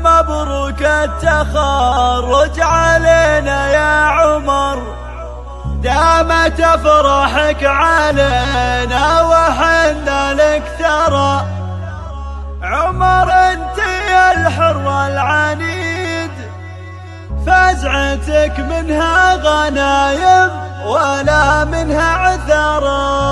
مبروك التخرج علينا يا عمر، دامت افراحك علينا وحنا لك ترى. عمر انت يا الحر العنيد، فزعتك منها غنايم ولا منها عثراء.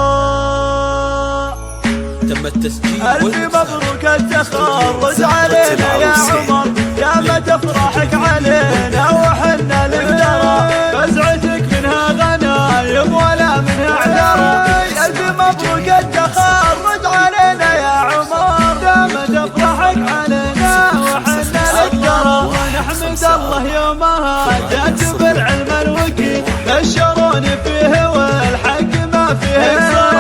تم التسجيل ألف مبروك التخرج علينا يا عمر، دامت افراحك علينا وحنا لك ترى. فزعتك منها غنايم ولا منها عثراء. ألف مبروك التخرج علينا يا عمر، دامت افراحك علينا وحنا لك ترى. ونحمد الله يومها جات بالعلم الوكيل، بشروني فيه والحق ما فيه قصر.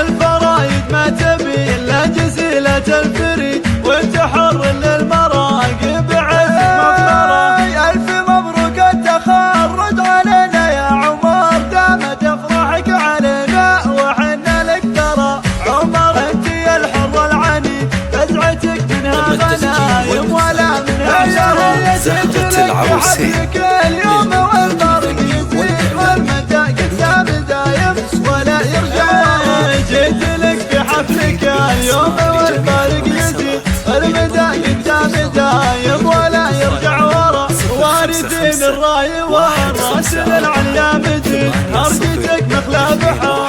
الفرايد ما تبي الا جزيلة الفريد، وانت حر للمراقب عزك مفخرة. الف مبروك التخرج علينا يا عمر، دامت افراحك علينا وحنا لك ترى. عمر انت يا الحر العنيد، فزعتك منها غنايم ولا منها عثراء. زهرة العروسين اليوم والفرق يزيد، والمدى قدام دايم ولا يرجع ورا. جيت لك في حفلك اليوم والفرق يزيد، والمدى قدام دايم ولا يرجع ورا. وارثين الراي والراس للعليا مجيد، هرجتك مخلى بحار